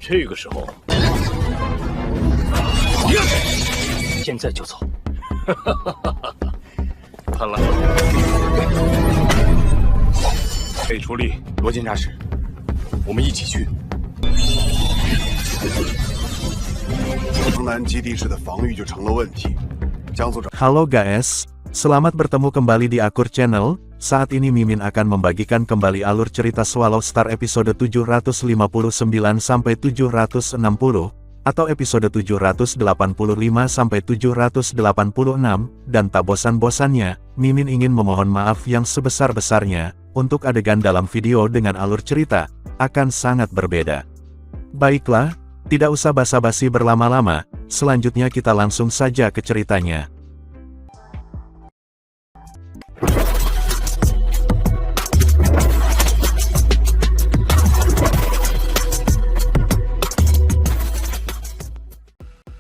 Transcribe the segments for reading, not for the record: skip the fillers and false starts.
这个时候，现在就走。看来可以出力，罗监察使，我们一起去。城南基地市的防御就成了问题。江组长。 Halo guys, selamat bertemu kembali di Akur Channel. Saat ini Mimin akan membagikan kembali alur cerita Swallow Star episode 759 sampai 760 atau episode 785 sampai 786 dan tak bosan-bosannya, Mimin ingin memohon maaf yang sebesar-besarnya untuk adegan dalam video dengan alur cerita akan sangat berbeda. Baiklah, tidak usah basa-basi berlama-lama, selanjutnya kita langsung saja ke ceritanya.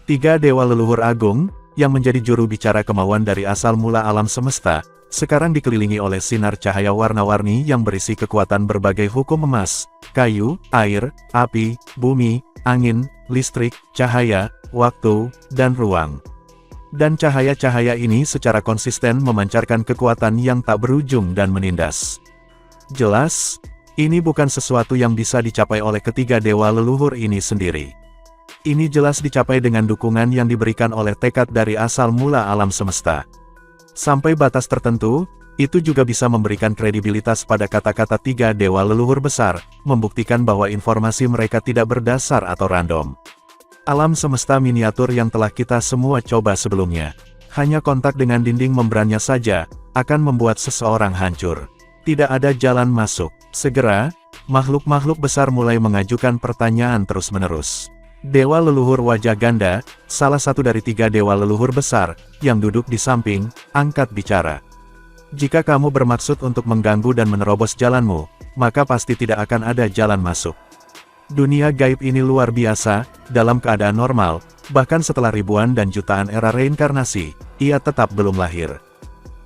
Tiga dewa leluhur agung, yang menjadi juru bicara kemauan dari asal mula alam semesta, sekarang dikelilingi oleh sinar cahaya warna-warni yang berisi kekuatan berbagai hukum emas, kayu, air, api, bumi, angin, listrik, cahaya, waktu, dan ruang. Dan cahaya-cahaya ini secara konsisten memancarkan kekuatan yang tak berujung dan menindas. Jelas, ini bukan sesuatu yang bisa dicapai oleh ketiga dewa leluhur ini sendiri. Ini jelas dicapai dengan dukungan yang diberikan oleh tekad dari asal mula alam semesta. Sampai batas tertentu, itu juga bisa memberikan kredibilitas pada kata-kata tiga dewa leluhur besar, membuktikan bahwa informasi mereka tidak berdasar atau random. Alam semesta miniatur yang telah kita semua coba sebelumnya, hanya kontak dengan dinding membrannya saja, akan membuat seseorang hancur. Tidak ada jalan masuk. Segera, makhluk-makhluk besar mulai mengajukan pertanyaan terus-menerus. Dewa leluhur wajah ganda, salah satu dari tiga dewa leluhur besar, yang duduk di samping, angkat bicara. Jika kamu bermaksud untuk mengganggu dan menerobos jalanmu, maka pasti tidak akan ada jalan masuk. Dunia gaib ini luar biasa, dalam keadaan normal, bahkan setelah ribuan dan jutaan era reinkarnasi, ia tetap belum lahir.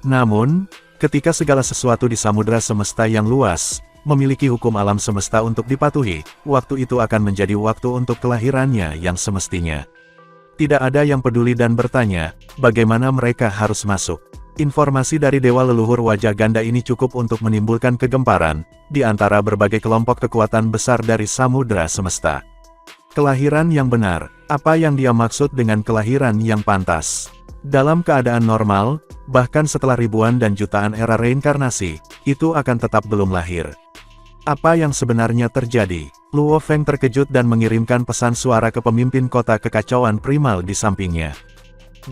Namun, ketika segala sesuatu di samudera semesta yang luas, memiliki hukum alam semesta untuk dipatuhi, waktu itu akan menjadi waktu untuk kelahirannya yang semestinya. Tidak ada yang peduli dan bertanya, bagaimana mereka harus masuk. Informasi dari dewa leluhur wajah ganda ini cukup untuk menimbulkan kegemparan, di antara berbagai kelompok kekuatan besar dari samudera semesta. Kelahiran yang benar, apa yang dia maksud dengan kelahiran yang pantas? Dalam keadaan normal, bahkan setelah ribuan dan jutaan era reinkarnasi, itu akan tetap belum lahir. Apa yang sebenarnya terjadi? Luo Feng terkejut dan mengirimkan pesan suara ke pemimpin kota kekacauan primal di sampingnya.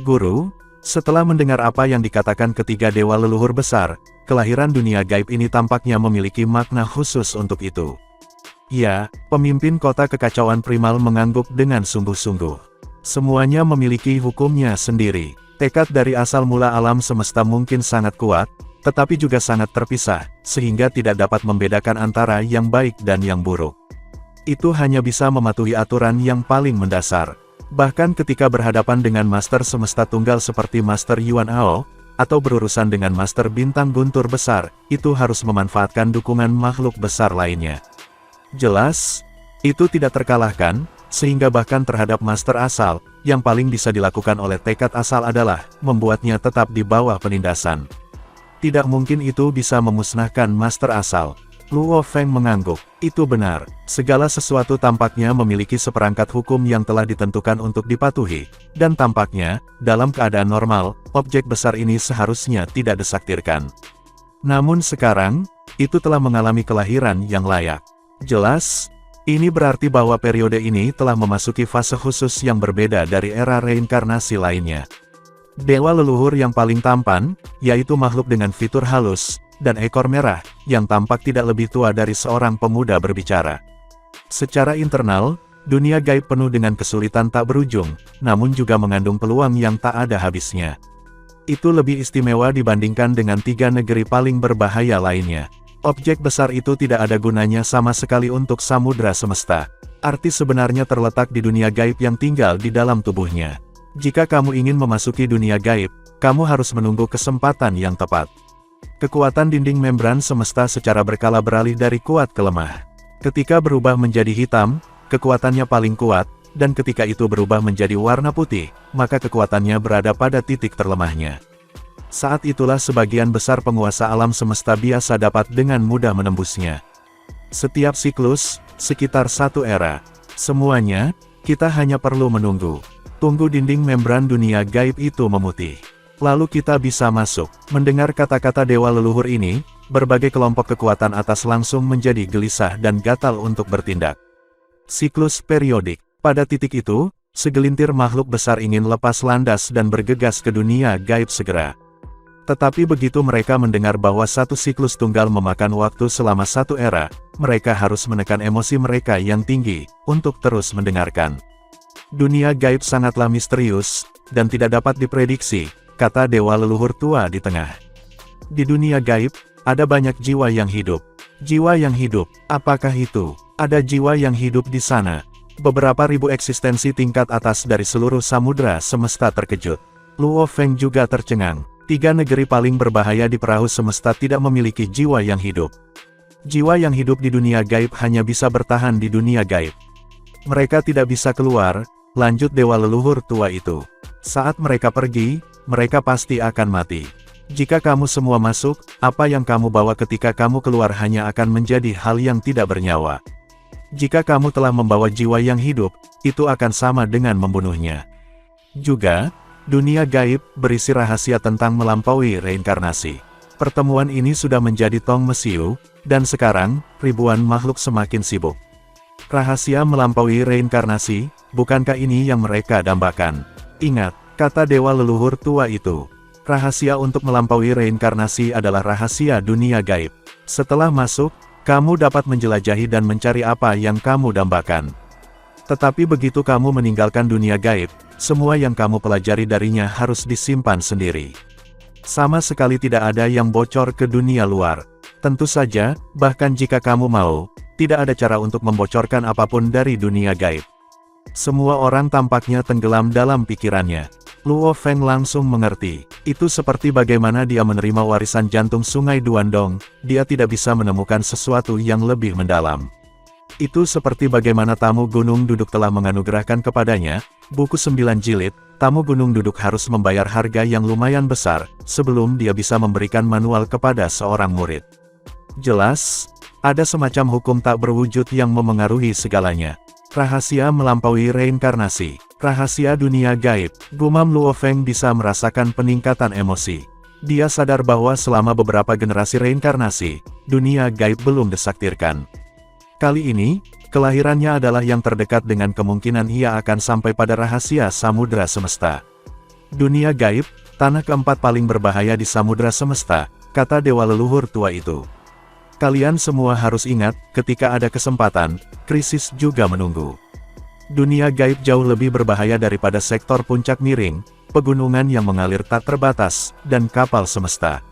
Guru, setelah mendengar apa yang dikatakan ketiga dewa leluhur besar, kelahiran dunia gaib ini tampaknya memiliki makna khusus untuk itu. Ya, pemimpin kota kekacauan primal mengangguk dengan sungguh-sungguh. Semuanya memiliki hukumnya sendiri. Tekad dari asal mula alam semesta mungkin sangat kuat, tetapi juga sangat terpisah, sehingga tidak dapat membedakan antara yang baik dan yang buruk. Itu hanya bisa mematuhi aturan yang paling mendasar. Bahkan ketika berhadapan dengan Master Semesta Tunggal seperti Master Yuan Ao, atau berurusan dengan Master Bintang Guntur Besar, itu harus memanfaatkan dukungan makhluk besar lainnya. Jelas, itu tidak terkalahkan, sehingga bahkan terhadap Master Asal, yang paling bisa dilakukan oleh tekad asal adalah, membuatnya tetap di bawah penindasan. Tidak mungkin itu bisa memusnahkan Master Asal. Luo Feng mengangguk. Itu benar, segala sesuatu tampaknya memiliki seperangkat hukum yang telah ditentukan untuk dipatuhi, dan tampaknya, dalam keadaan normal, objek besar ini seharusnya tidak desaktirkan. Namun sekarang, itu telah mengalami kelahiran yang layak. Jelas, ini berarti bahwa periode ini telah memasuki fase khusus yang berbeda dari era reinkarnasi lainnya. Dewa leluhur yang paling tampan, yaitu makhluk dengan fitur halus, dan ekor merah, yang tampak tidak lebih tua dari seorang pemuda berbicara. Secara internal, dunia gaib penuh dengan kesulitan tak berujung, namun juga mengandung peluang yang tak ada habisnya. Itu lebih istimewa dibandingkan dengan tiga negeri paling berbahaya lainnya. Objek besar itu tidak ada gunanya sama sekali untuk samudera semesta. Arti sebenarnya terletak di dunia gaib yang tinggal di dalam tubuhnya. Jika kamu ingin memasuki dunia gaib, kamu harus menunggu kesempatan yang tepat. Kekuatan dinding membran semesta secara berkala beralih dari kuat ke lemah. Ketika berubah menjadi hitam, kekuatannya paling kuat, dan ketika itu berubah menjadi warna putih, maka kekuatannya berada pada titik terlemahnya. Saat itulah sebagian besar penguasa alam semesta biasa dapat dengan mudah menembusnya. Setiap siklus, sekitar satu era. Semuanya, kita hanya perlu menunggu. Tunggu dinding membran dunia gaib itu memutih. Lalu kita bisa masuk. Mendengar kata-kata dewa leluhur ini, berbagai kelompok kekuatan atas langsung menjadi gelisah dan gatal untuk bertindak. Siklus periodik. Pada titik itu, segelintir makhluk besar ingin lepas landas dan bergegas ke dunia gaib segera. Tetapi begitu mereka mendengar bahwa satu siklus tunggal memakan waktu selama satu era, mereka harus menekan emosi mereka yang tinggi, untuk terus mendengarkan. Dunia gaib sangatlah misterius, dan tidak dapat diprediksi, kata dewa leluhur tua di tengah. Di dunia gaib, ada banyak jiwa yang hidup. Jiwa yang hidup, apakah itu? Ada jiwa yang hidup di sana. Beberapa ribu eksistensi tingkat atas dari seluruh samudra semesta terkejut. Luo Feng juga tercengang. 3 negeri paling berbahaya di perahu semesta tidak memiliki jiwa yang hidup. Jiwa yang hidup di dunia gaib hanya bisa bertahan di dunia gaib. Mereka tidak bisa keluar, lanjut dewa leluhur tua itu. Saat mereka pergi, mereka pasti akan mati. Jika kamu semua masuk, apa yang kamu bawa ketika kamu keluar hanya akan menjadi hal yang tidak bernyawa. Jika kamu telah membawa jiwa yang hidup, itu akan sama dengan membunuhnya. Juga, dunia gaib berisi rahasia tentang melampaui reinkarnasi. Pertemuan ini sudah menjadi tong mesiu, dan sekarang, ribuan makhluk semakin sibuk. Rahasia melampaui reinkarnasi, bukankah ini yang mereka dambakan? Ingat, kata dewa leluhur tua itu. Rahasia untuk melampaui reinkarnasi adalah rahasia dunia gaib. Setelah masuk, kamu dapat menjelajahi dan mencari apa yang kamu dambakan. Tetapi begitu kamu meninggalkan dunia gaib, semua yang kamu pelajari darinya harus disimpan sendiri. Sama sekali tidak ada yang bocor ke dunia luar. Tentu saja, bahkan jika kamu mau, tidak ada cara untuk membocorkan apapun dari dunia gaib. Semua orang tampaknya tenggelam dalam pikirannya. Luo Feng langsung mengerti. Itu seperti bagaimana dia menerima warisan jantung sungai Duandong, dia tidak bisa menemukan sesuatu yang lebih mendalam. Itu seperti bagaimana tamu gunung duduk telah menganugerahkan kepadanya, buku 9 jilid, tamu gunung duduk harus membayar harga yang lumayan besar, sebelum dia bisa memberikan manual kepada seorang murid. Jelas, ada semacam hukum tak berwujud yang memengaruhi segalanya. Rahasia melampaui reinkarnasi, rahasia dunia gaib, gumam Luo Feng bisa merasakan peningkatan emosi. Dia sadar bahwa selama beberapa generasi reinkarnasi, dunia gaib belum disaktirkan. Kali ini, kelahirannya adalah yang terdekat dengan kemungkinan ia akan sampai pada rahasia samudra semesta. Dunia gaib, tanah keempat paling berbahaya di samudra semesta, kata dewa leluhur tua itu. Kalian semua harus ingat, ketika ada kesempatan, krisis juga menunggu. Dunia gaib jauh lebih berbahaya daripada sektor puncak miring, pegunungan yang mengalir tak terbatas, dan kapal semesta.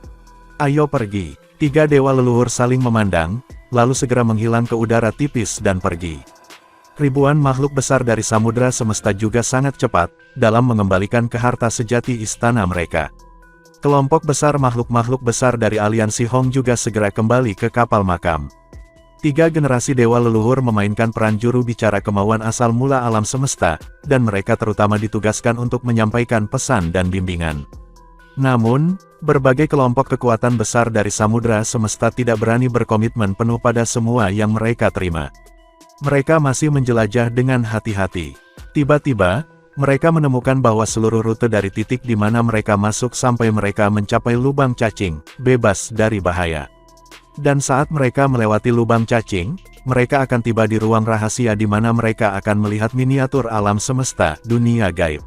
Ayo pergi. 3 dewa leluhur saling memandang, lalu segera menghilang ke udara tipis dan pergi. Ribuan makhluk besar dari samudra semesta juga sangat cepat, dalam mengembalikan ke harta sejati istana mereka. Kelompok besar makhluk-makhluk besar dari aliansi Hong juga segera kembali ke kapal makam. 3 generasi dewa leluhur memainkan peran juru bicara kemauan asal mula alam semesta, dan mereka terutama ditugaskan untuk menyampaikan pesan dan bimbingan. Namun, berbagai kelompok kekuatan besar dari samudra semesta tidak berani berkomitmen penuh pada semua yang mereka terima. Mereka masih menjelajah dengan hati-hati. Tiba-tiba, mereka menemukan bahwa seluruh rute dari titik di mana mereka masuk sampai mereka mencapai lubang cacing, bebas dari bahaya. Dan saat mereka melewati lubang cacing, mereka akan tiba di ruang rahasia di mana mereka akan melihat miniatur alam semesta, dunia gaib.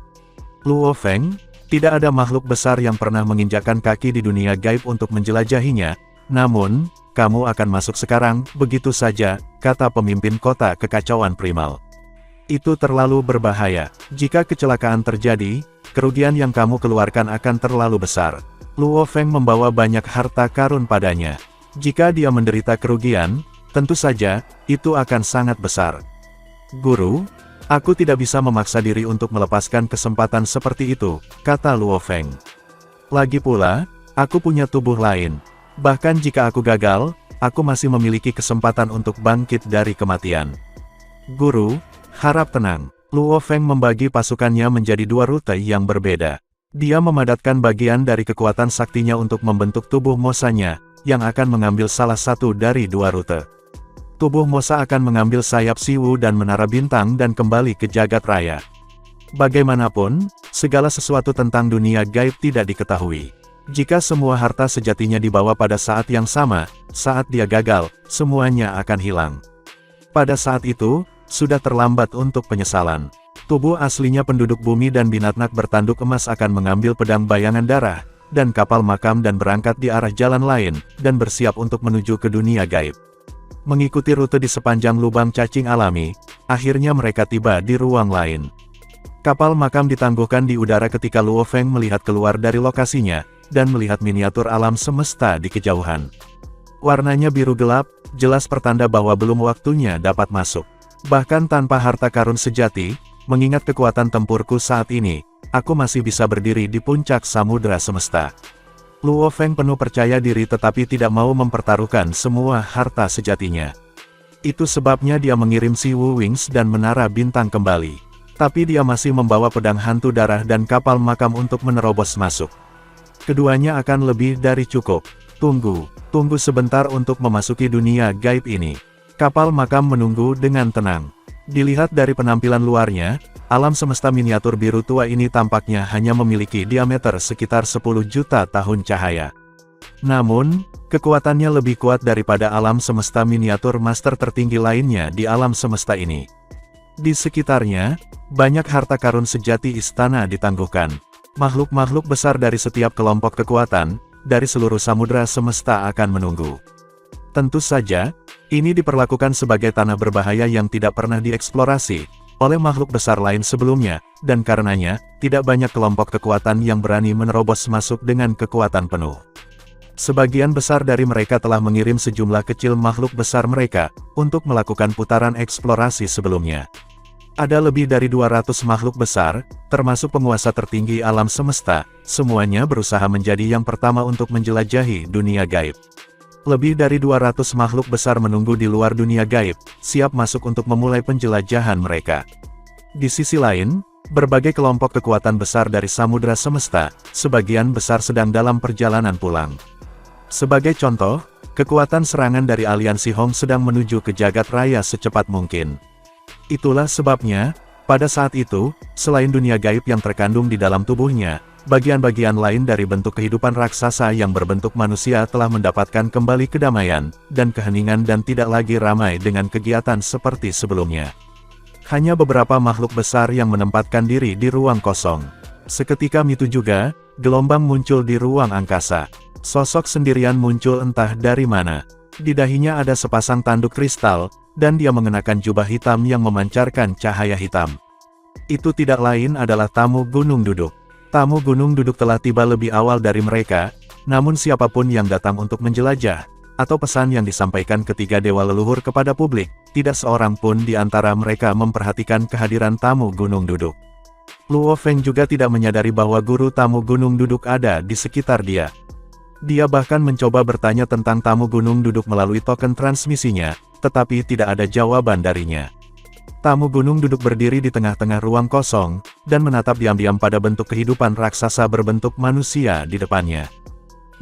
Luo Feng, tidak ada makhluk besar yang pernah menginjakkan kaki di dunia gaib untuk menjelajahinya, namun, kamu akan masuk sekarang, begitu saja, kata pemimpin kota kekacauan primal. Itu terlalu berbahaya. Jika kecelakaan terjadi, kerugian yang kamu keluarkan akan terlalu besar. Luo Feng membawa banyak harta karun padanya. Jika dia menderita kerugian, tentu saja, itu akan sangat besar. Guru, aku tidak bisa memaksa diri untuk melepaskan kesempatan seperti itu, kata Luo Feng. Lagi pula, aku punya tubuh lain. Bahkan jika aku gagal, aku masih memiliki kesempatan untuk bangkit dari kematian. Guru, harap tenang. Luo Feng membagi pasukannya menjadi dua rute yang berbeda. Dia memadatkan bagian dari kekuatan saktinya untuk membentuk tubuh Mosanya, yang akan mengambil salah satu dari dua rute. Tubuh Mosa akan mengambil sayap Siwu dan menara bintang dan kembali ke jagat raya. Bagaimanapun, segala sesuatu tentang dunia gaib tidak diketahui. Jika semua harta sejatinya dibawa pada saat yang sama, saat dia gagal, semuanya akan hilang. Pada saat itu, sudah terlambat untuk penyesalan. Tubuh aslinya penduduk bumi dan binatnak bertanduk emas akan mengambil pedang bayangan darah, dan kapal makam dan berangkat di arah jalan lain, dan bersiap untuk menuju ke dunia gaib. Mengikuti rute di sepanjang lubang cacing alami, akhirnya mereka tiba di ruang lain. Kapal makam ditangguhkan di udara ketika Luo Feng melihat keluar dari lokasinya, dan melihat miniatur alam semesta di kejauhan. Warnanya biru gelap, jelas pertanda bahwa belum waktunya dapat masuk. Bahkan tanpa harta karun sejati, mengingat kekuatan tempurku saat ini, aku masih bisa berdiri di puncak samudera semesta. Luo Feng penuh percaya diri tetapi tidak mau mempertaruhkan semua harta sejatinya. Itu sebabnya dia mengirim Siwu Wings dan menara bintang kembali. Tapi dia masih membawa pedang hantu darah dan kapal makam untuk menerobos masuk. Keduanya akan lebih dari cukup. Tunggu sebentar untuk memasuki dunia gaib ini. Kapal makam menunggu dengan tenang. Dilihat dari penampilan luarnya, alam semesta miniatur biru tua ini tampaknya hanya memiliki diameter sekitar 10 juta tahun cahaya. Namun, kekuatannya lebih kuat daripada alam semesta miniatur master tertinggi lainnya di alam semesta ini. Di sekitarnya, banyak harta karun sejati istana ditangguhkan. Makhluk-makhluk besar dari setiap kelompok kekuatan, dari seluruh samudera semesta akan menunggu. Tentu saja, ini diperlakukan sebagai tanah berbahaya yang tidak pernah dieksplorasi oleh makhluk besar lain sebelumnya, dan karenanya, tidak banyak kelompok kekuatan yang berani menerobos masuk dengan kekuatan penuh. Sebagian besar dari mereka telah mengirim sejumlah kecil makhluk besar mereka, untuk melakukan putaran eksplorasi sebelumnya. Ada lebih dari 200 makhluk besar, termasuk penguasa tertinggi alam semesta, semuanya berusaha menjadi yang pertama untuk menjelajahi dunia gaib. Lebih dari 200 makhluk besar menunggu di luar dunia gaib, siap masuk untuk memulai penjelajahan mereka. Di sisi lain, berbagai kelompok kekuatan besar dari samudera semesta, sebagian besar sedang dalam perjalanan pulang. Sebagai contoh, kekuatan serangan dari aliansi Hong sedang menuju ke jagat raya secepat mungkin. Itulah sebabnya, pada saat itu, selain dunia gaib yang terkandung di dalam tubuhnya, bagian-bagian lain dari bentuk kehidupan raksasa yang berbentuk manusia telah mendapatkan kembali kedamaian, dan keheningan dan tidak lagi ramai dengan kegiatan seperti sebelumnya. Hanya beberapa makhluk besar yang menempatkan diri di ruang kosong. Seketika itu juga, gelombang muncul di ruang angkasa. Sosok sendirian muncul entah dari mana. Di dahinya ada sepasang tanduk kristal, dan dia mengenakan jubah hitam yang memancarkan cahaya hitam. Itu tidak lain adalah tamu Gunung Duduk. Tamu Gunung Duduk telah tiba lebih awal dari mereka, namun siapapun yang datang untuk menjelajah, atau pesan yang disampaikan ketiga dewa leluhur kepada publik, tidak seorang pun di antara mereka memperhatikan kehadiran tamu Gunung Duduk. Luo Feng juga tidak menyadari bahwa guru tamu Gunung Duduk ada di sekitar dia. Dia bahkan mencoba bertanya tentang tamu Gunung Duduk melalui token transmisinya, tetapi tidak ada jawaban darinya. Tamu Gunung Duduk berdiri di tengah-tengah ruang kosong, dan menatap diam-diam pada bentuk kehidupan raksasa berbentuk manusia di depannya.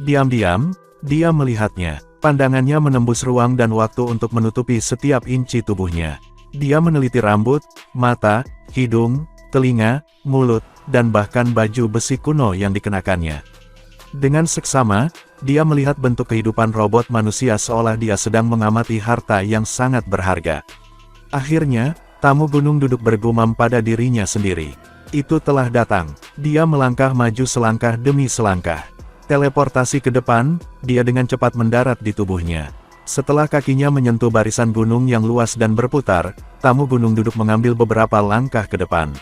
Diam-diam, dia melihatnya. Pandangannya menembus ruang dan waktu untuk menutupi setiap inci tubuhnya. Dia meneliti rambut, mata, hidung, telinga, mulut, dan bahkan baju besi kuno yang dikenakannya. Dengan seksama, dia melihat bentuk kehidupan robot manusia seolah dia sedang mengamati harta yang sangat berharga. Akhirnya, tamu Gunung Duduk bergumam pada dirinya sendiri. Itu telah datang. Dia melangkah maju selangkah demi selangkah. Teleportasi ke depan, dia dengan cepat mendarat di tubuhnya. Setelah kakinya menyentuh barisan gunung yang luas dan berputar, tamu Gunung Duduk mengambil beberapa langkah ke depan.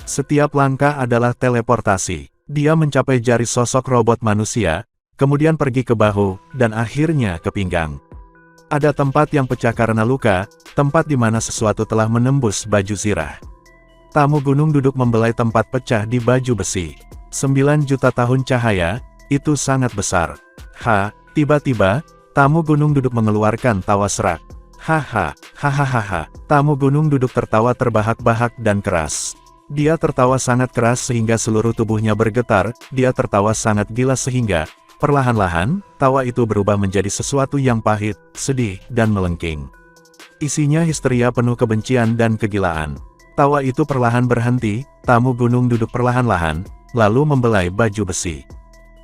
Setiap langkah adalah teleportasi. Dia mencapai jari sosok robot manusia, kemudian pergi ke bahu, dan akhirnya ke pinggang. Ada tempat yang pecah karena luka, tempat di mana sesuatu telah menembus baju zirah. Tamu Gunung Duduk membelai tempat pecah di baju besi. 9 juta tahun cahaya, itu sangat besar. Tiba-tiba, tamu Gunung Duduk mengeluarkan tawa serak. Haha, hahaha. Tamu gunung duduk tertawa terbahak-bahak dan keras. Dia tertawa sangat keras sehingga seluruh tubuhnya bergetar, dia tertawa sangat gila sehingga, perlahan-lahan, tawa itu berubah menjadi sesuatu yang pahit, sedih, dan melengking. Isinya histeria penuh kebencian dan kegilaan. Tawa itu perlahan berhenti, tamu gunung duduk perlahan-lahan, lalu membelai baju besi.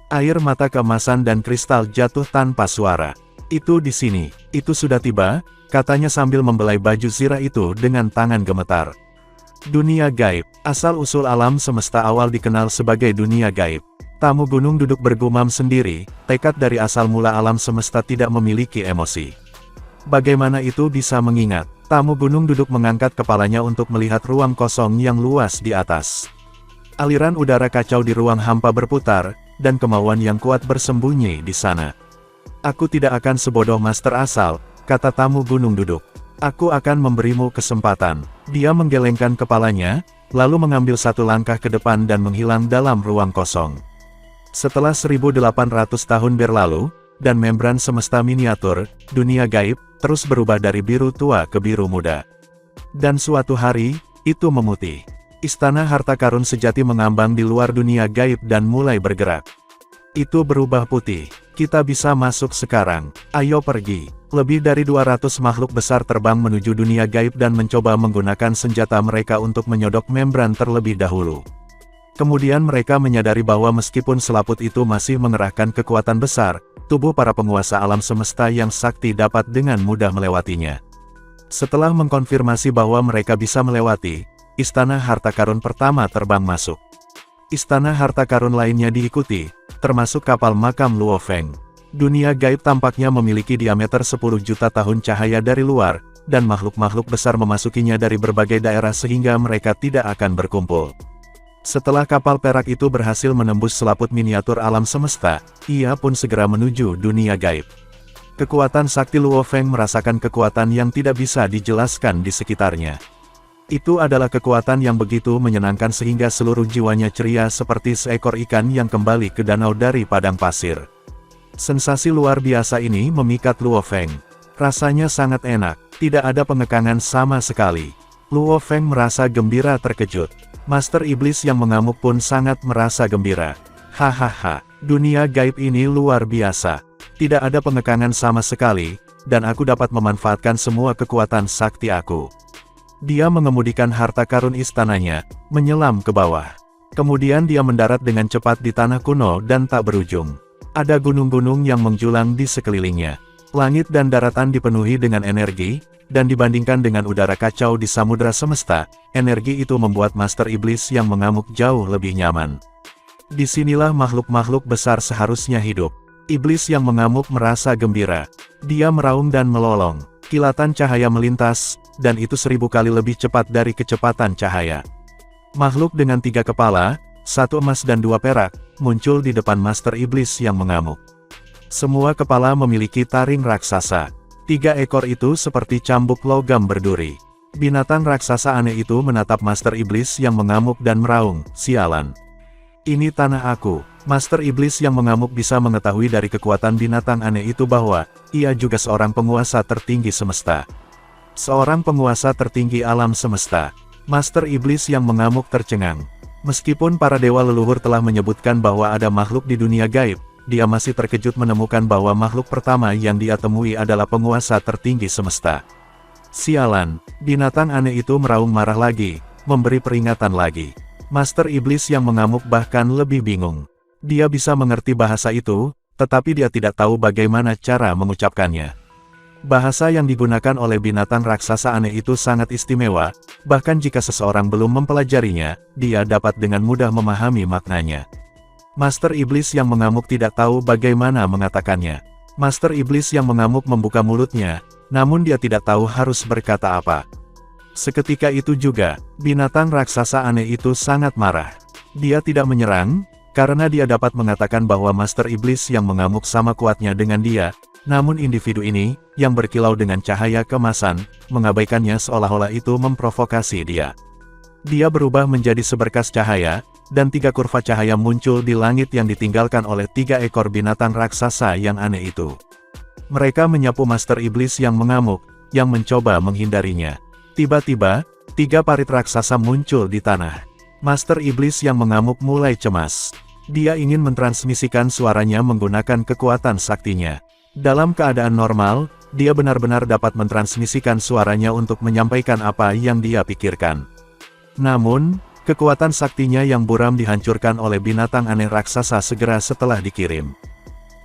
Air mata keemasan dan kristal jatuh tanpa suara. Itu di sini, itu sudah tiba, katanya sambil membelai baju zirah itu dengan tangan gemetar. Dunia gaib, asal-usul alam semesta awal dikenal sebagai dunia gaib. Tamu gunung duduk bergumam sendiri, tekad dari asal mula alam semesta tidak memiliki emosi. Bagaimana itu bisa mengingat? Tamu gunung duduk mengangkat kepalanya untuk melihat ruang kosong yang luas di atas. Aliran udara kacau di ruang hampa berputar, dan kemauan yang kuat bersembunyi di sana. Aku tidak akan sebodoh master asal, kata tamu gunung duduk. Aku akan memberimu kesempatan. Dia menggelengkan kepalanya, lalu mengambil satu langkah ke depan dan menghilang dalam ruang kosong. Setelah 1800 tahun berlalu, dan membran semesta miniatur, dunia gaib, terus berubah dari biru tua ke biru muda. Dan suatu hari, itu memutih. Istana harta karun sejati mengambang di luar dunia gaib dan mulai bergerak. Itu berubah putih. Kita bisa masuk sekarang. Ayo pergi. Lebih dari 200 makhluk besar terbang menuju dunia gaib dan mencoba menggunakan senjata mereka untuk menyodok membran terlebih dahulu. Kemudian mereka menyadari bahwa meskipun selaput itu masih mengerahkan kekuatan besar, tubuh para penguasa alam semesta yang sakti dapat dengan mudah melewatinya. Setelah mengkonfirmasi bahwa mereka bisa melewati, istana harta karun pertama terbang masuk. Istana harta karun lainnya diikuti, termasuk kapal makam Luo Feng. Dunia gaib tampaknya memiliki diameter 10 juta tahun cahaya dari luar, dan makhluk-makhluk besar memasukinya dari berbagai daerah sehingga mereka tidak akan berkumpul. Setelah kapal perak itu berhasil menembus selaput miniatur alam semesta, ia pun segera menuju dunia gaib. Kekuatan sakti Luo Feng merasakan kekuatan yang tidak bisa dijelaskan di sekitarnya. Itu adalah kekuatan yang begitu menyenangkan sehingga seluruh jiwanya ceria seperti seekor ikan yang kembali ke danau dari padang pasir. Sensasi luar biasa ini memikat Luo Feng. Rasanya sangat enak, tidak ada pengekangan sama sekali. Luo Feng merasa gembira terkejut. Master Iblis yang mengamuk pun sangat merasa gembira. Hahaha, dunia gaib ini luar biasa. Tidak ada pengekangan sama sekali, dan aku dapat memanfaatkan semua kekuatan sakti aku. Dia mengemudikan harta karun istananya, menyelam ke bawah. Kemudian dia mendarat dengan cepat di tanah kuno dan tak berujung. Ada gunung-gunung yang menjulang di sekelilingnya. Langit dan daratan dipenuhi dengan energi, dan dibandingkan dengan udara kacau di samudra semesta, energi itu membuat Master Iblis yang mengamuk jauh lebih nyaman. Disinilah makhluk-makhluk besar seharusnya hidup. Iblis yang mengamuk merasa gembira. Dia meraung dan melolong. Kilatan cahaya melintas, dan itu 1000 kali lebih cepat dari kecepatan cahaya. Makhluk dengan 3 kepala, 1 emas dan 2 perak, muncul di depan Master Iblis yang mengamuk. Semua kepala memiliki taring raksasa. 3 ekor itu seperti cambuk logam berduri. Binatang raksasa aneh itu menatap Master Iblis yang mengamuk dan meraung, sialan. Ini tanah aku. Master Iblis yang mengamuk bisa mengetahui dari kekuatan binatang aneh itu bahwa, ia juga seorang penguasa tertinggi semesta. Seorang penguasa tertinggi alam semesta. Master Iblis yang mengamuk tercengang. Meskipun para dewa leluhur telah menyebutkan bahwa ada makhluk di dunia gaib, dia masih terkejut menemukan bahwa makhluk pertama yang dia temui adalah penguasa tertinggi semesta. Sialan, binatang aneh itu meraung marah lagi, memberi peringatan lagi. Master Iblis yang mengamuk bahkan lebih bingung. Dia bisa mengerti bahasa itu, tetapi dia tidak tahu bagaimana cara mengucapkannya. Bahasa yang digunakan oleh binatang raksasa aneh itu sangat istimewa, bahkan jika seseorang belum mempelajarinya, dia dapat dengan mudah memahami maknanya. Master Iblis yang mengamuk tidak tahu bagaimana mengatakannya. Master Iblis yang mengamuk membuka mulutnya, namun dia tidak tahu harus berkata apa. Seketika itu juga, binatang raksasa aneh itu sangat marah. Dia tidak menyerang, karena dia dapat mengatakan bahwa Master Iblis yang mengamuk sama kuatnya dengan dia, namun individu ini, yang berkilau dengan cahaya kemasan, mengabaikannya seolah-olah itu memprovokasi dia. Dia berubah menjadi seberkas cahaya, dan 3 kurva cahaya muncul di langit yang ditinggalkan oleh 3 ekor binatang raksasa yang aneh itu. Mereka menyapu Master Iblis yang mengamuk, yang mencoba menghindarinya. Tiba-tiba, 3 parit raksasa muncul di tanah. Master Iblis yang mengamuk mulai cemas. Dia ingin mentransmisikan suaranya menggunakan kekuatan saktinya. Dalam keadaan normal, dia benar-benar dapat mentransmisikan suaranya untuk menyampaikan apa yang dia pikirkan. Namun, kekuatan saktinya yang buram dihancurkan oleh binatang aneh raksasa segera setelah dikirim.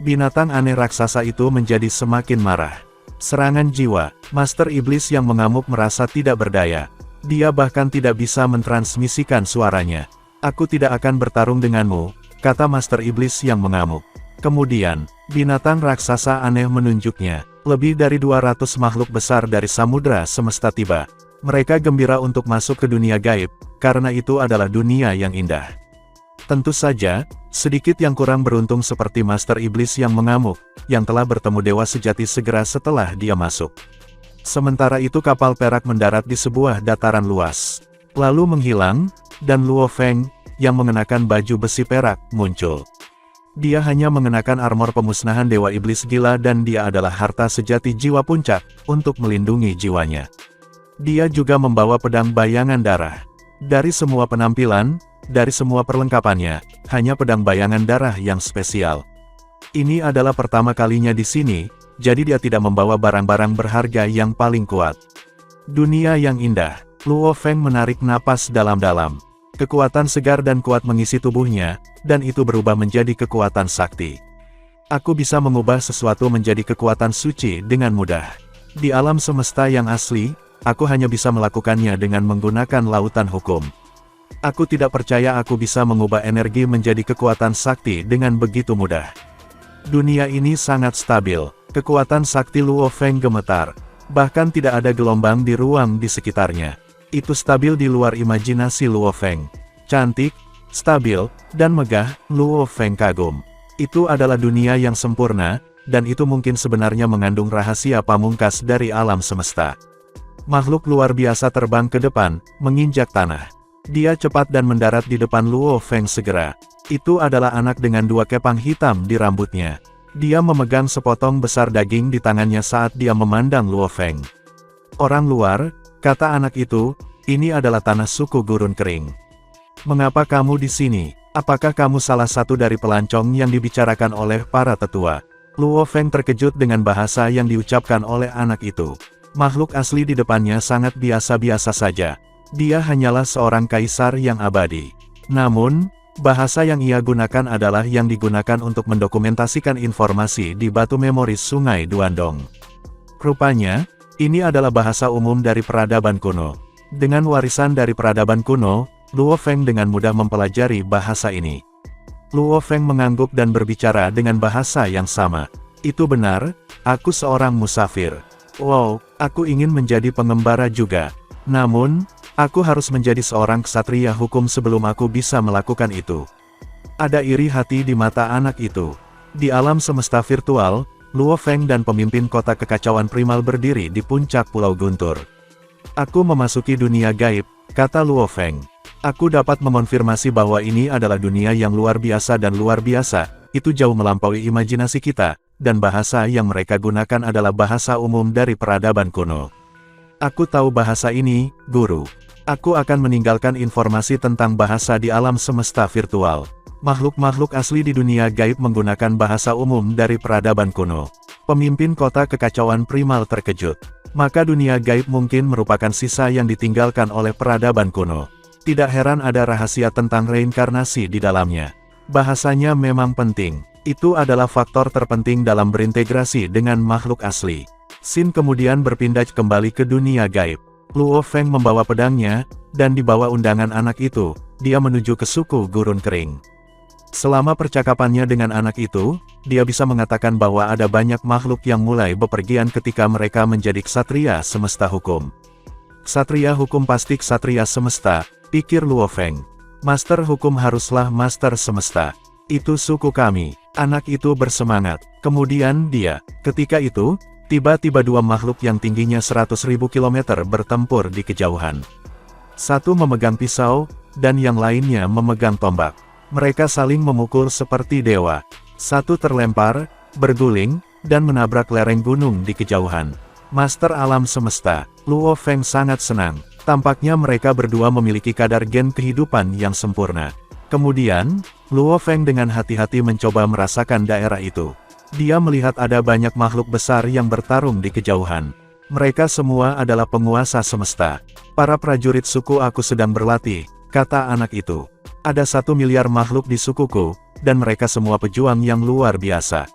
Binatang aneh raksasa itu menjadi semakin marah. Serangan jiwa, Master Iblis yang mengamuk merasa tidak berdaya. Dia bahkan tidak bisa mentransmisikan suaranya. Aku tidak akan bertarung denganmu, kata Master Iblis yang mengamuk. Kemudian, binatang raksasa aneh menunjuknya. Lebih dari 200 makhluk besar dari samudra semesta tiba. Mereka gembira untuk masuk ke dunia gaib, karena itu adalah dunia yang indah. Tentu saja, sedikit yang kurang beruntung seperti Master Iblis yang mengamuk, yang telah bertemu dewa sejati segera setelah dia masuk. Sementara itu kapal perak mendarat di sebuah dataran luas. Lalu menghilang, dan Luo Feng, yang mengenakan baju besi perak, muncul. Dia hanya mengenakan armor pemusnahan Dewa Iblis Gila dan dia adalah harta sejati jiwa puncak, untuk melindungi jiwanya. Dia juga membawa pedang bayangan darah. Dari semua penampilan, dari semua perlengkapannya, hanya pedang bayangan darah yang spesial. Ini adalah pertama kalinya di sini, jadi dia tidak membawa barang-barang berharga yang paling kuat. Dunia yang indah, Luo Feng menarik napas dalam-dalam. Kekuatan segar dan kuat mengisi tubuhnya, dan itu berubah menjadi kekuatan sakti. Aku bisa mengubah sesuatu menjadi kekuatan suci dengan mudah. Di alam semesta yang asli, aku hanya bisa melakukannya dengan menggunakan lautan hukum. Aku tidak percaya aku bisa mengubah energi menjadi kekuatan sakti dengan begitu mudah. Dunia ini sangat stabil, kekuatan sakti Luo Feng gemetar. Bahkan tidak ada gelombang di ruang di sekitarnya. Itu stabil di luar imajinasi Luo Feng. Cantik, stabil, dan megah, Luo Feng kagum. Itu adalah dunia yang sempurna, dan itu mungkin sebenarnya mengandung rahasia pamungkas dari alam semesta. Makhluk luar biasa terbang ke depan, menginjak tanah. Dia cepat dan mendarat di depan Luo Feng segera. Itu adalah anak dengan 2 kepang hitam di rambutnya. Dia memegang sepotong besar daging di tangannya saat dia memandang Luo Feng. Orang luar, kata anak itu, ini adalah tanah suku gurun kering. Mengapa kamu di sini? Apakah kamu salah satu dari pelancong yang dibicarakan oleh para tetua? Luo Feng terkejut dengan bahasa yang diucapkan oleh anak itu. Makhluk asli di depannya sangat biasa-biasa saja. Dia hanyalah seorang kaisar yang abadi. Namun, bahasa yang ia gunakan adalah yang digunakan untuk mendokumentasikan informasi di batu memoris Sungai Duandong. Rupanya, ini adalah bahasa umum dari peradaban kuno. Dengan warisan dari peradaban kuno, Luo Feng dengan mudah mempelajari bahasa ini. Luo Feng mengangguk dan berbicara dengan bahasa yang sama. Itu benar, aku seorang musafir. Wow, aku ingin menjadi pengembara juga. Namun, aku harus menjadi seorang ksatria hukum sebelum aku bisa melakukan itu. Ada iri hati di mata anak itu. Di alam semesta virtual, Luo Feng dan pemimpin kota kekacauan primal berdiri di puncak Pulau Guntur. Aku memasuki dunia gaib, kata Luo Feng. Aku dapat mengonfirmasi bahwa ini adalah dunia yang luar biasa dan luar biasa, itu jauh melampaui imajinasi kita, dan bahasa yang mereka gunakan adalah bahasa umum dari peradaban kuno. Aku tahu bahasa ini, Guru. Aku akan meninggalkan informasi tentang bahasa di alam semesta virtual. Makhluk-makhluk asli di dunia gaib menggunakan bahasa umum dari peradaban kuno. Pemimpin kota kekacauan primal terkejut. Maka dunia gaib mungkin merupakan sisa yang ditinggalkan oleh peradaban kuno. Tidak heran ada rahasia tentang reinkarnasi di dalamnya. Bahasanya memang penting. Itu adalah faktor terpenting dalam berintegrasi dengan makhluk asli. Xin kemudian berpindah kembali ke dunia gaib. Luo Feng membawa pedangnya, dan dibawa undangan anak itu, dia menuju ke suku gurun kering. Selama percakapannya dengan anak itu, dia bisa mengatakan bahwa ada banyak makhluk yang mulai bepergian ketika mereka menjadi ksatria semesta hukum. Ksatria hukum pasti ksatria semesta, pikir Luo Feng. Master hukum haruslah master semesta. Itu suku kami. Anak itu bersemangat. Kemudian dia, ketika itu, tiba-tiba 2 makhluk yang tingginya 100.000 kilometer bertempur di kejauhan. Satu memegang pisau, dan yang lainnya memegang tombak. Mereka saling memukul seperti dewa. Satu terlempar, berguling, dan menabrak lereng gunung di kejauhan. Master alam semesta, Luo Feng sangat senang. Tampaknya mereka berdua memiliki kadar gen kehidupan yang sempurna. Kemudian, Luo Feng dengan hati-hati mencoba merasakan daerah itu. Dia melihat ada banyak makhluk besar yang bertarung di kejauhan. Mereka semua adalah penguasa semesta. Para prajurit suku aku sedang berlatih, kata anak itu. Ada 1 miliar makhluk di sukuku, dan mereka semua pejuang yang luar biasa.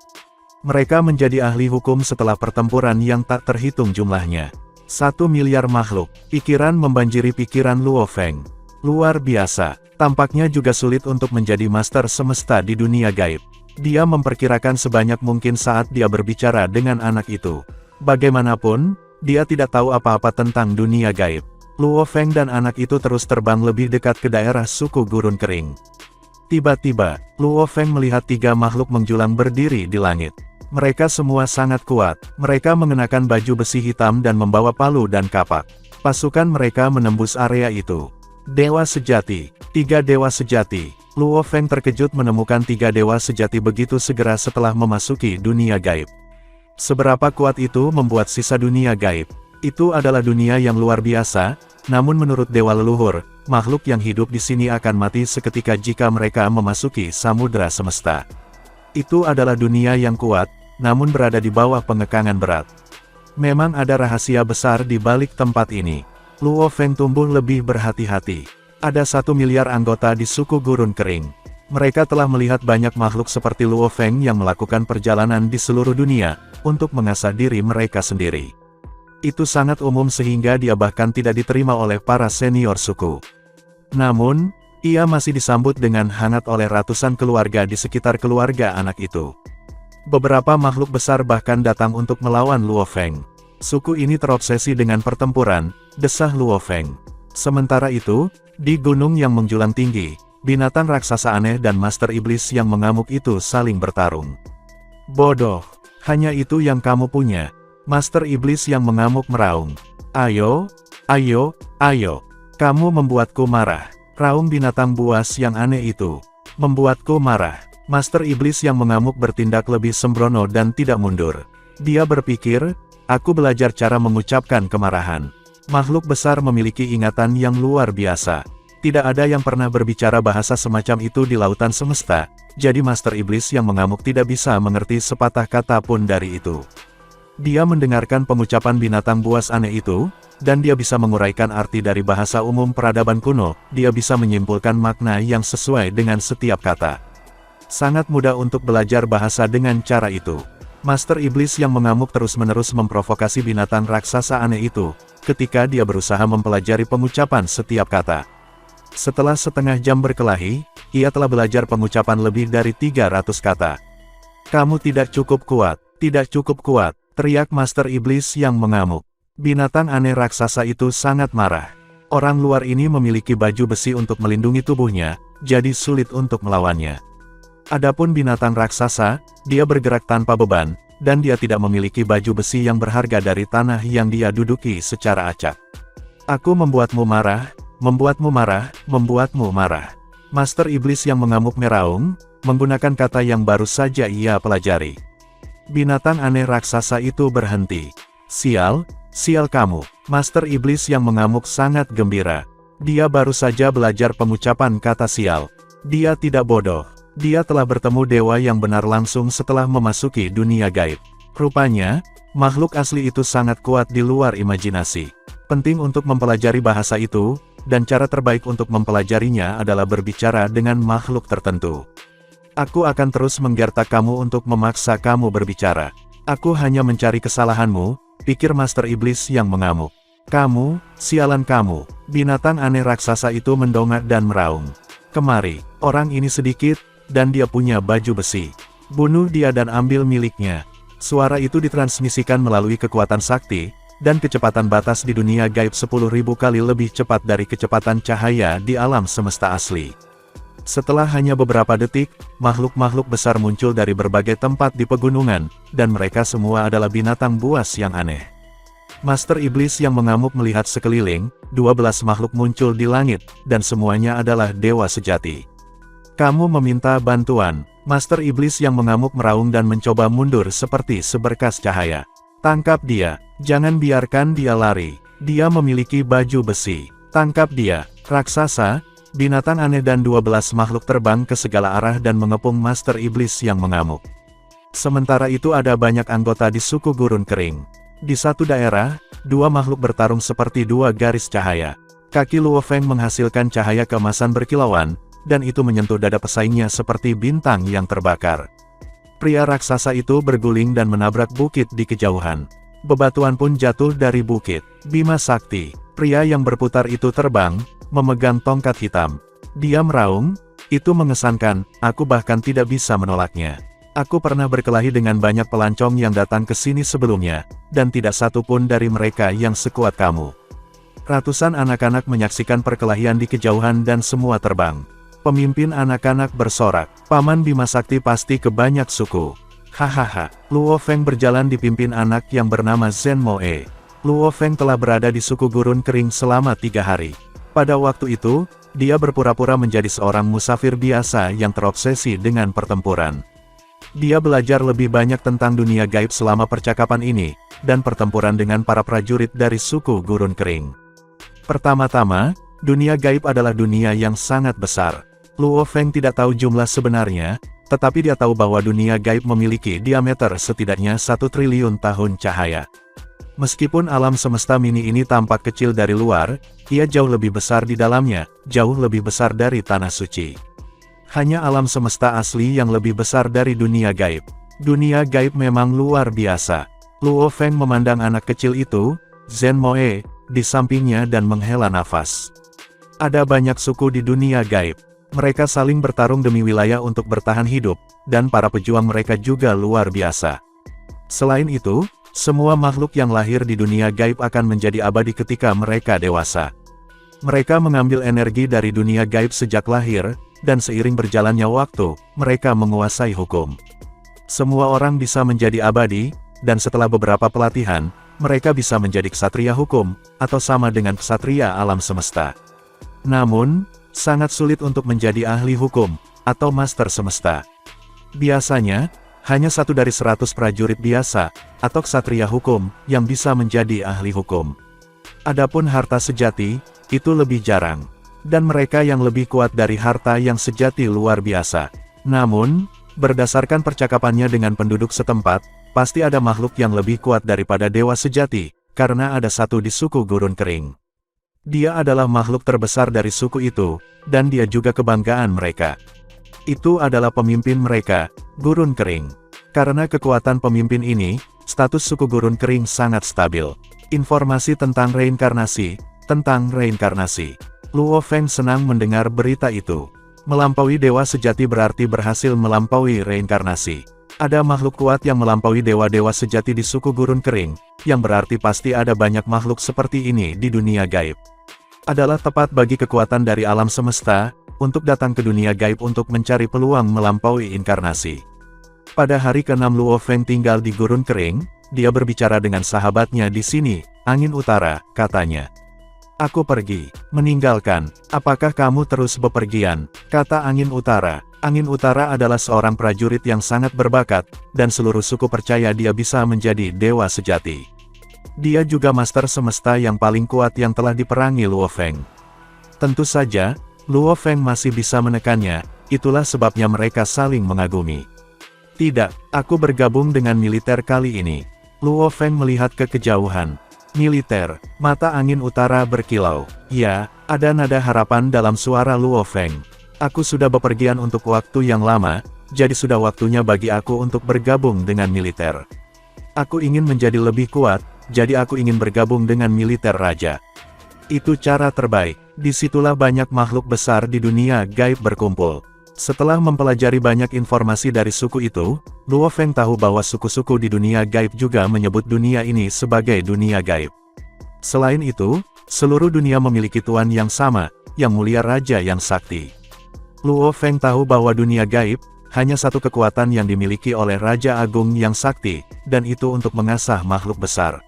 Mereka menjadi ahli hukum setelah pertempuran yang tak terhitung jumlahnya. 1 miliar makhluk, pikiran membanjiri pikiran Luo Feng. Luar biasa, tampaknya juga sulit untuk menjadi master semesta di dunia gaib. Dia memperkirakan sebanyak mungkin saat dia berbicara dengan anak itu. Bagaimanapun, dia tidak tahu apa-apa tentang dunia gaib. Luo Feng dan anak itu terus terbang lebih dekat ke daerah suku gurun kering. Tiba-tiba, Luo Feng melihat 3 makhluk menjulang berdiri di langit. Mereka semua sangat kuat, mereka mengenakan baju besi hitam dan membawa palu dan kapak. Pasukan mereka menembus area itu. Dewa sejati, 3 dewa sejati. Luo Feng terkejut menemukan 3 dewa sejati begitu segera setelah memasuki dunia gaib. Seberapa kuat itu membuat sisa dunia gaib? Itu adalah dunia yang luar biasa, namun menurut dewa leluhur, makhluk yang hidup di sini akan mati seketika jika mereka memasuki samudera semesta. Itu adalah dunia yang kuat, namun berada di bawah pengekangan berat. Memang ada rahasia besar di balik tempat ini. Luo Feng tumbuh lebih berhati-hati. Ada 1 miliar anggota di suku gurun kering. Mereka telah melihat banyak makhluk seperti Luo Feng yang melakukan perjalanan di seluruh dunia, untuk mengasah diri mereka sendiri. Itu sangat umum sehingga dia bahkan tidak diterima oleh para senior suku. Namun, ia masih disambut dengan hangat oleh ratusan keluarga di sekitar keluarga anak itu. Beberapa makhluk besar bahkan datang untuk melawan Luo Feng. Suku ini terobsesi dengan pertempuran, desah Luo Feng. Sementara itu, di gunung yang menjulang tinggi, binatang raksasa aneh dan Master Iblis yang mengamuk itu saling bertarung. Bodoh, hanya itu yang kamu punya. Master Iblis yang mengamuk meraung. Ayo, ayo, ayo. Kamu membuatku marah. Raung binatang buas yang aneh itu. Membuatku marah. Master Iblis yang mengamuk bertindak lebih sembrono dan tidak mundur. Dia berpikir, aku belajar cara mengucapkan kemarahan. Makhluk besar memiliki ingatan yang luar biasa. Tidak ada yang pernah berbicara bahasa semacam itu di lautan semesta, jadi Master Iblis yang mengamuk tidak bisa mengerti sepatah kata pun dari itu. Dia mendengarkan pengucapan binatang buas aneh itu, dan dia bisa menguraikan arti dari bahasa umum peradaban kuno, dia bisa menyimpulkan makna yang sesuai dengan setiap kata. Sangat mudah untuk belajar bahasa dengan cara itu. Master Iblis yang mengamuk terus-menerus memprovokasi binatang raksasa aneh itu, ketika dia berusaha mempelajari pengucapan setiap kata. Setelah setengah jam berkelahi, ia telah belajar pengucapan lebih dari 300 kata. Kamu tidak cukup kuat, tidak cukup kuat, teriak Master Iblis yang mengamuk. Binatang aneh raksasa itu sangat marah. Orang luar ini memiliki baju besi untuk melindungi tubuhnya, jadi sulit untuk melawannya. Adapun binatang raksasa, dia bergerak tanpa beban, dan dia tidak memiliki baju besi yang berharga dari tanah yang dia duduki secara acak. Aku membuatmu marah, membuatmu marah, membuatmu marah. Master Iblis yang mengamuk meraung, menggunakan kata yang baru saja ia pelajari. Binatang aneh raksasa itu berhenti. Sial, sial kamu. Master Iblis yang mengamuk sangat gembira. Dia baru saja belajar pengucapan kata sial. Dia tidak bodoh. Dia telah bertemu dewa yang benar langsung setelah memasuki dunia gaib. Rupanya, makhluk asli itu sangat kuat di luar imajinasi. Penting untuk mempelajari bahasa itu, dan cara terbaik untuk mempelajarinya adalah berbicara dengan makhluk tertentu. Aku akan terus menggertak kamu untuk memaksa kamu berbicara. Aku hanya mencari kesalahanmu, pikir Master Iblis yang mengamuk. Kamu, sialan kamu. Binatang aneh raksasa itu mendongak dan meraung. Kemari, orang ini sedikit, dan dia punya baju besi. Bunuh dia dan ambil miliknya. Suara itu ditransmisikan melalui kekuatan sakti, dan kecepatan batas di dunia gaib 10.000 kali lebih cepat dari kecepatan cahaya di alam semesta asli. Setelah hanya beberapa detik, makhluk-makhluk besar muncul dari berbagai tempat di pegunungan, dan mereka semua adalah binatang buas yang aneh. Master Iblis yang mengamuk melihat sekeliling, 12 makhluk muncul di langit, dan semuanya adalah dewa sejati. Kamu meminta bantuan. Master Iblis yang mengamuk meraung dan mencoba mundur seperti seberkas cahaya. Tangkap dia. Jangan biarkan dia lari. Dia memiliki baju besi. Tangkap dia. Raksasa, binatang aneh dan 12 makhluk terbang ke segala arah dan mengepung Master Iblis yang mengamuk. Sementara itu ada banyak anggota di suku gurun kering. Di satu daerah, dua makhluk bertarung seperti dua garis cahaya. Kaki Luo Feng menghasilkan cahaya keemasan berkilauan, dan itu menyentuh dada pesaingnya seperti bintang yang terbakar. Pria raksasa itu berguling dan menabrak bukit di kejauhan. Bebatuan pun jatuh dari bukit. Bima Sakti, pria yang berputar itu terbang, memegang tongkat hitam. Dia meraung, itu mengesankan, aku bahkan tidak bisa menolaknya. Aku pernah berkelahi dengan banyak pelancong yang datang ke sini sebelumnya, dan tidak satu pun dari mereka yang sekuat kamu. Ratusan anak-anak menyaksikan perkelahian di kejauhan dan semua terbang. Pemimpin anak-anak bersorak, Paman Bima Sakti pasti ke banyak suku. Hahaha, Luo Feng berjalan dipimpin anak yang bernama Zhen Moe. Luo Feng telah berada di suku gurun kering selama 3 hari. Pada waktu itu, dia berpura-pura menjadi seorang musafir biasa yang terobsesi dengan pertempuran. Dia belajar lebih banyak tentang dunia gaib selama percakapan ini, dan pertempuran dengan para prajurit dari suku gurun kering. Pertama-tama, dunia gaib adalah dunia yang sangat besar. Luo Feng tidak tahu jumlah sebenarnya, tetapi dia tahu bahwa dunia gaib memiliki diameter setidaknya 1 triliun tahun cahaya. Meskipun alam semesta mini ini tampak kecil dari luar, ia jauh lebih besar di dalamnya, jauh lebih besar dari tanah suci. Hanya alam semesta asli yang lebih besar dari dunia gaib. Dunia gaib memang luar biasa. Luo Feng memandang anak kecil itu, Zhen Moe, di sampingnya dan menghela nafas. Ada banyak suku di dunia gaib. Mereka saling bertarung demi wilayah untuk bertahan hidup, dan para pejuang mereka juga luar biasa. Selain itu, semua makhluk yang lahir di dunia gaib akan menjadi abadi ketika mereka dewasa. Mereka mengambil energi dari dunia gaib sejak lahir, dan seiring berjalannya waktu, mereka menguasai hukum. Semua orang bisa menjadi abadi, dan setelah beberapa pelatihan, mereka bisa menjadi ksatria hukum, atau sama dengan ksatria alam semesta. Namun, sangat sulit untuk menjadi ahli hukum, atau master semesta. Biasanya, hanya 1 dari 100 prajurit biasa, atau ksatria hukum, yang bisa menjadi ahli hukum. Adapun harta sejati, itu lebih jarang. Dan mereka yang lebih kuat dari harta yang sejati luar biasa. Namun, berdasarkan percakapannya dengan penduduk setempat, pasti ada makhluk yang lebih kuat daripada dewa sejati, karena ada satu di suku gurun kering. Dia adalah makhluk terbesar dari suku itu, dan dia juga kebanggaan mereka. Itu adalah pemimpin mereka, gurun kering. Karena kekuatan pemimpin ini, status suku gurun kering sangat stabil. Informasi tentang reinkarnasi. Luo Feng senang mendengar berita itu. Melampaui dewa sejati berarti berhasil melampaui reinkarnasi. Ada makhluk kuat yang melampaui dewa-dewa sejati di suku gurun kering, yang berarti pasti ada banyak makhluk seperti ini di dunia gaib. Adalah tepat bagi kekuatan dari alam semesta, untuk datang ke dunia gaib untuk mencari peluang melampaui inkarnasi. Pada hari ke-6 Luo Feng tinggal di gurun kering, dia berbicara dengan sahabatnya di sini, Angin Utara, katanya. Aku pergi, meninggalkan, apakah kamu terus bepergian, kata Angin Utara. Angin Utara adalah seorang prajurit yang sangat berbakat, dan seluruh suku percaya dia bisa menjadi dewa sejati. Dia juga master semesta yang paling kuat yang telah diperangi Luo Feng. Tentu saja, Luo Feng masih bisa menekannya, itulah sebabnya mereka saling mengagumi. Tidak, aku bergabung dengan militer kali ini. Luo Feng melihat ke kejauhan. Militer, mata Angin Utara berkilau. Ya, ada nada harapan dalam suara Luo Feng. Aku sudah bepergian untuk waktu yang lama, jadi sudah waktunya bagi aku untuk bergabung dengan militer. Aku ingin menjadi lebih kuat, jadi aku ingin bergabung dengan militer raja. Itu cara terbaik. Disitulah banyak makhluk besar di dunia gaib berkumpul. Setelah mempelajari banyak informasi dari suku itu, Luo Feng tahu bahwa suku-suku di dunia gaib juga menyebut dunia ini sebagai dunia gaib. Selain itu, seluruh dunia memiliki tuan yang sama, yang mulia raja yang sakti. Luo Feng tahu bahwa dunia gaib, hanya satu kekuatan yang dimiliki oleh Raja Agung yang sakti, dan itu untuk mengasah makhluk besar.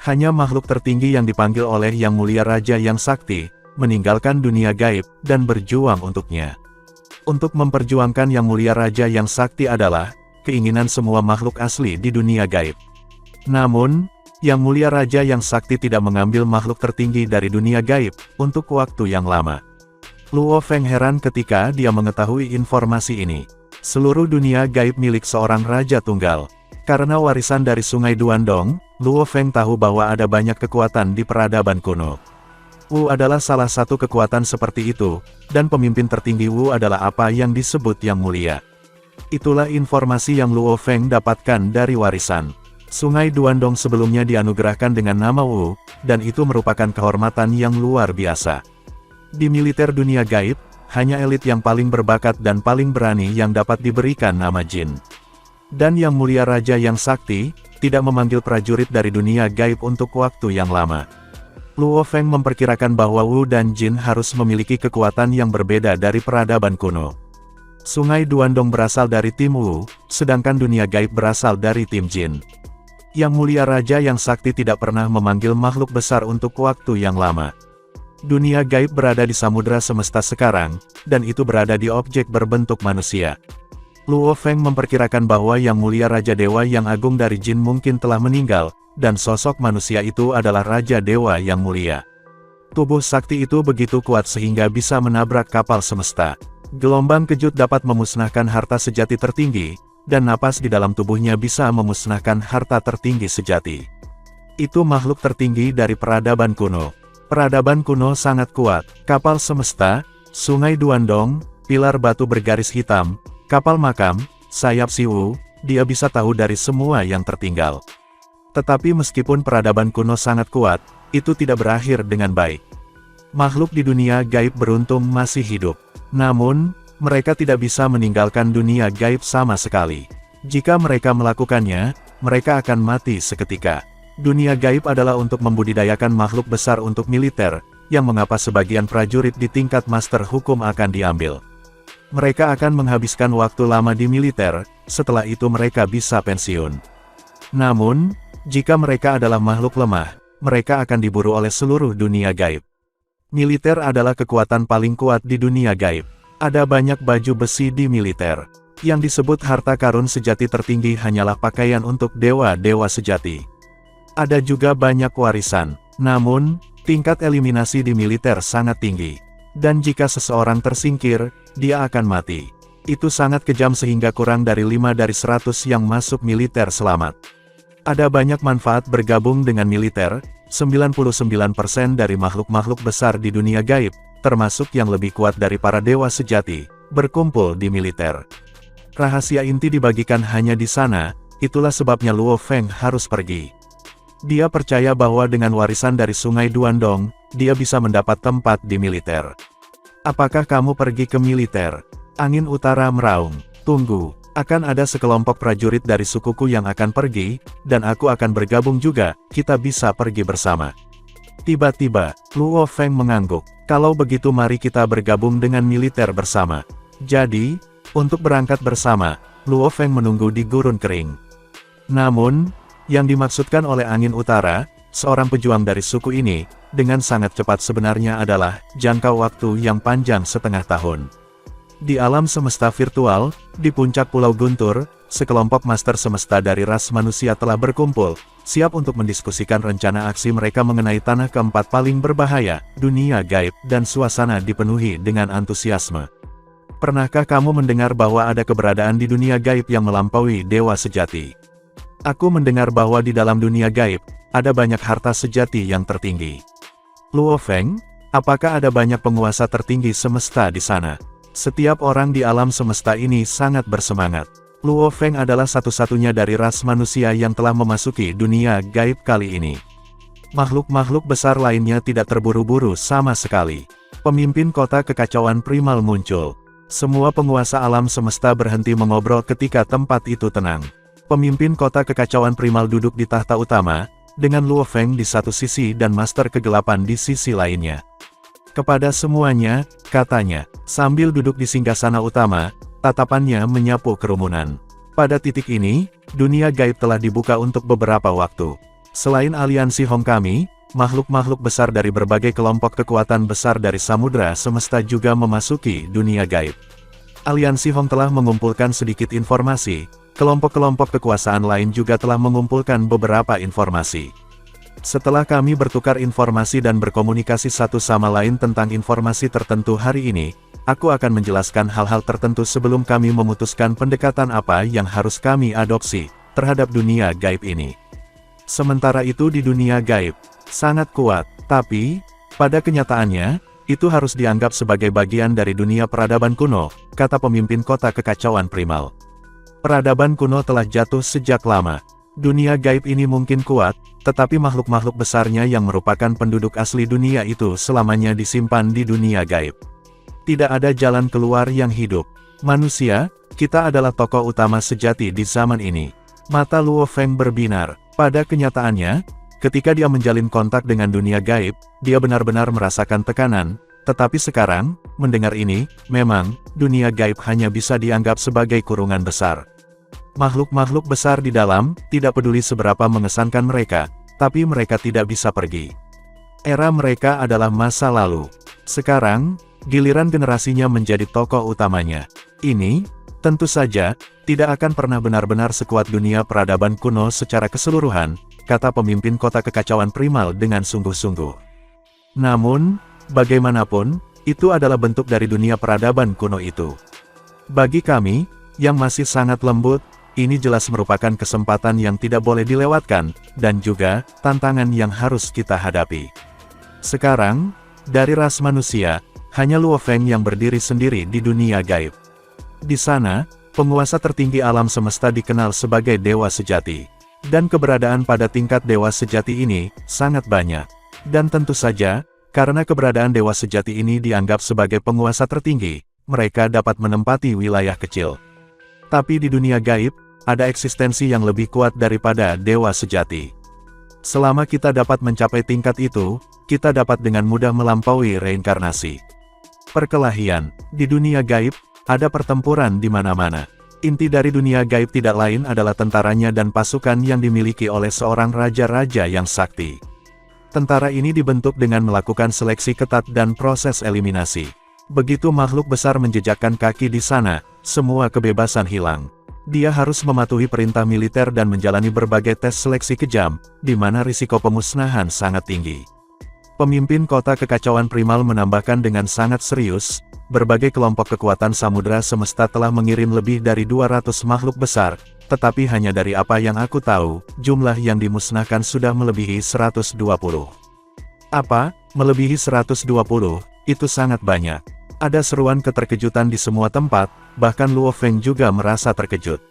Hanya makhluk tertinggi yang dipanggil oleh Yang Mulia Raja yang sakti, meninggalkan dunia gaib, dan berjuang untuknya. Untuk memperjuangkan Yang Mulia Raja yang sakti adalah, keinginan semua makhluk asli di dunia gaib. Namun, Yang Mulia Raja yang Sakti tidak mengambil makhluk tertinggi dari dunia gaib untuk waktu yang lama. Luo Feng heran ketika dia mengetahui informasi ini. Seluruh dunia gaib milik seorang raja tunggal. Karena warisan dari Sungai Duandong, Luo Feng tahu bahwa ada banyak kekuatan di peradaban kuno. Wu adalah salah satu kekuatan seperti itu, dan pemimpin tertinggi Wu adalah apa yang disebut Yang Mulia. Itulah informasi yang Luo Feng dapatkan dari warisan. Sungai Duandong sebelumnya dianugerahkan dengan nama Wu, dan itu merupakan kehormatan yang luar biasa. Di militer dunia gaib, hanya elit yang paling berbakat dan paling berani yang dapat diberikan nama Jin. Dan Yang Mulia Raja yang Sakti, tidak memanggil prajurit dari dunia gaib untuk waktu yang lama. Luo Feng memperkirakan bahwa Wu dan Jin harus memiliki kekuatan yang berbeda dari peradaban kuno. Sungai Duandong berasal dari tim Wu, sedangkan dunia gaib berasal dari tim Jin. Yang Mulia Raja yang Sakti tidak pernah memanggil makhluk besar untuk waktu yang lama. Dunia gaib berada di samudera semesta sekarang, dan itu berada di objek berbentuk manusia. Luo Feng memperkirakan bahwa Yang Mulia Raja Dewa yang Agung dari Jin mungkin telah meninggal, dan sosok manusia itu adalah Raja Dewa yang mulia. Tubuh sakti itu begitu kuat sehingga bisa menabrak kapal semesta. Gelombang kejut dapat memusnahkan harta sejati tertinggi, dan napas di dalam tubuhnya bisa memusnahkan harta tertinggi sejati. Itu makhluk tertinggi dari peradaban kuno. Peradaban kuno sangat kuat. Kapal semesta, Sungai Duandong, pilar batu bergaris hitam, kapal makam, sayap si Wu, dia bisa tahu dari semua yang tertinggal. Tetapi meskipun peradaban kuno sangat kuat, itu tidak berakhir dengan baik. Makhluk di dunia gaib beruntung masih hidup. Namun, mereka tidak bisa meninggalkan dunia gaib sama sekali. Jika mereka melakukannya, mereka akan mati seketika. Dunia gaib adalah untuk membudidayakan makhluk besar untuk militer, yang mengapa sebagian prajurit di tingkat master hukum akan diambil. Mereka akan menghabiskan waktu lama di militer, setelah itu mereka bisa pensiun. Namun, jika mereka adalah makhluk lemah, mereka akan diburu oleh seluruh dunia gaib. Militer adalah kekuatan paling kuat di dunia gaib. Ada banyak baju besi di militer. Yang disebut harta karun sejati tertinggi hanyalah pakaian untuk dewa-dewa sejati. Ada juga banyak warisan. Namun, tingkat eliminasi di militer sangat tinggi. Dan jika seseorang tersingkir, dia akan mati. Itu sangat kejam sehingga kurang dari 5 dari 100 yang masuk militer selamat. Ada banyak manfaat bergabung dengan militer, 99% dari makhluk-makhluk besar di dunia gaib, termasuk yang lebih kuat dari para dewa sejati, berkumpul di militer. Rahasia inti dibagikan hanya di sana, itulah sebabnya Luo Feng harus pergi. Dia percaya bahwa dengan warisan dari Sungai Duandong, dia bisa mendapat tempat di militer. Apakah kamu pergi ke militer? Angin Utara meraung. Tunggu. Akan ada sekelompok prajurit dari sukuku yang akan pergi, dan aku akan bergabung juga, kita bisa pergi bersama. Tiba-tiba, Luo Feng mengangguk. Kalau begitu mari kita bergabung dengan militer bersama. Jadi, untuk berangkat bersama, Luo Feng menunggu di gurun kering. Namun, yang dimaksudkan oleh Angin Utara, seorang pejuang dari suku ini, dengan sangat cepat sebenarnya adalah jangka waktu yang panjang setengah tahun. Di alam semesta virtual, di puncak Pulau Guntur, sekelompok master semesta dari ras manusia telah berkumpul, siap untuk mendiskusikan rencana aksi mereka mengenai tanah keempat paling berbahaya, dunia gaib, dan suasana dipenuhi dengan antusiasme. Pernahkah kamu mendengar bahwa ada keberadaan di dunia gaib yang melampaui dewa sejati? Aku mendengar bahwa di dalam dunia gaib, ada banyak harta sejati yang tertinggi. Luo Feng, apakah ada banyak penguasa tertinggi semesta di sana? Setiap orang di alam semesta ini sangat bersemangat. Luo Feng adalah satu-satunya dari ras manusia yang telah memasuki dunia gaib kali ini. Makhluk-makhluk besar lainnya tidak terburu-buru sama sekali. Pemimpin kota kekacauan primal muncul. Semua penguasa alam semesta berhenti mengobrol ketika tempat itu tenang. Pemimpin kota kekacauan primal duduk di tahta utama, dengan Luo Feng di satu sisi dan Master Kegelapan di sisi lainnya. Kepada semuanya, katanya, sambil duduk di singgasana utama, tatapannya menyapu kerumunan. Pada titik ini, dunia gaib telah dibuka untuk beberapa waktu. Selain aliansi Hong Kami, makhluk-makhluk besar dari berbagai kelompok kekuatan besar dari samudera semesta juga memasuki dunia gaib. Aliansi Hong telah mengumpulkan sedikit informasi, kelompok-kelompok kekuasaan lain juga telah mengumpulkan beberapa informasi. Setelah kami bertukar informasi dan berkomunikasi satu sama lain tentang informasi tertentu hari ini, aku akan menjelaskan hal-hal tertentu sebelum kami memutuskan pendekatan apa yang harus kami adopsi terhadap dunia gaib ini. Sementara itu di dunia gaib, sangat kuat, tapi, pada kenyataannya, itu harus dianggap sebagai bagian dari dunia peradaban kuno, kata pemimpin kota kekacauan primal. Peradaban kuno telah jatuh sejak lama. Dunia gaib ini mungkin kuat, tetapi makhluk-makhluk besarnya yang merupakan penduduk asli dunia itu selamanya disimpan di dunia gaib. Tidak ada jalan keluar yang hidup. Manusia, kita adalah tokoh utama sejati di zaman ini. Mata Luo Feng berbinar. Pada kenyataannya, ketika dia menjalin kontak dengan dunia gaib, dia benar-benar merasakan tekanan. Tetapi sekarang, mendengar ini, memang, dunia gaib hanya bisa dianggap sebagai kurungan besar. Makhluk-makhluk besar di dalam, tidak peduli seberapa mengesankan mereka, tapi mereka tidak bisa pergi. Era mereka adalah masa lalu. Sekarang, giliran generasinya menjadi tokoh utamanya. Ini, tentu saja, tidak akan pernah benar-benar sekuat dunia peradaban kuno secara keseluruhan, kata pemimpin kota kekacauan primal dengan sungguh-sungguh. Namun, bagaimanapun, itu adalah bentuk dari dunia peradaban kuno itu. Bagi kami, yang masih sangat lembut, ini jelas merupakan kesempatan yang tidak boleh dilewatkan, dan juga, tantangan yang harus kita hadapi. Sekarang, dari ras manusia, hanya Luo Feng yang berdiri sendiri di dunia gaib. Di sana, penguasa tertinggi alam semesta dikenal sebagai dewa sejati. Dan keberadaan pada tingkat dewa sejati ini, sangat banyak. Dan tentu saja, karena keberadaan dewa sejati ini dianggap sebagai penguasa tertinggi, mereka dapat menempati wilayah kecil. Tapi di dunia gaib, ada eksistensi yang lebih kuat daripada dewa sejati. Selama kita dapat mencapai tingkat itu, kita dapat dengan mudah melampaui reinkarnasi. Perkelahian, di dunia gaib, ada pertempuran di mana-mana. Inti dari dunia gaib tidak lain adalah tentaranya dan pasukan yang dimiliki oleh seorang raja-raja yang sakti. Tentara ini dibentuk dengan melakukan seleksi ketat dan proses eliminasi. Begitu makhluk besar menjejakkan kaki di sana, semua kebebasan hilang. Dia harus mematuhi perintah militer dan menjalani berbagai tes seleksi kejam, di mana risiko pemusnahan sangat tinggi. Pemimpin kota kekacauan primal menambahkan dengan sangat serius, berbagai kelompok kekuatan samudera semesta telah mengirim lebih dari 200 makhluk besar, tetapi hanya dari apa yang aku tahu, jumlah yang dimusnahkan sudah melebihi 120. Apa? Melebihi 120? Itu sangat banyak. Ada seruan keterkejutan di semua tempat, bahkan Luo Feng juga merasa terkejut.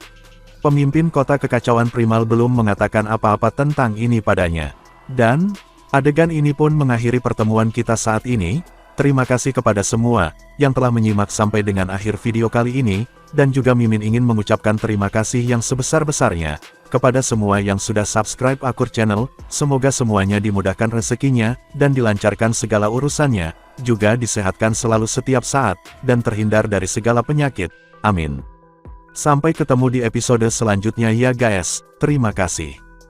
Pemimpin kota kekacauan primal belum mengatakan apa-apa tentang ini padanya. Dan, adegan ini pun mengakhiri pertemuan kita saat ini. Terima kasih kepada semua yang telah menyimak sampai dengan akhir video kali ini, dan juga Mimin ingin mengucapkan terima kasih yang sebesar-besarnya kepada semua yang sudah subscribe Akur Channel. Semoga semuanya dimudahkan rezekinya dan dilancarkan segala urusannya, juga disehatkan selalu setiap saat dan terhindar dari segala penyakit. Amin. Sampai ketemu di episode selanjutnya ya guys. Terima kasih.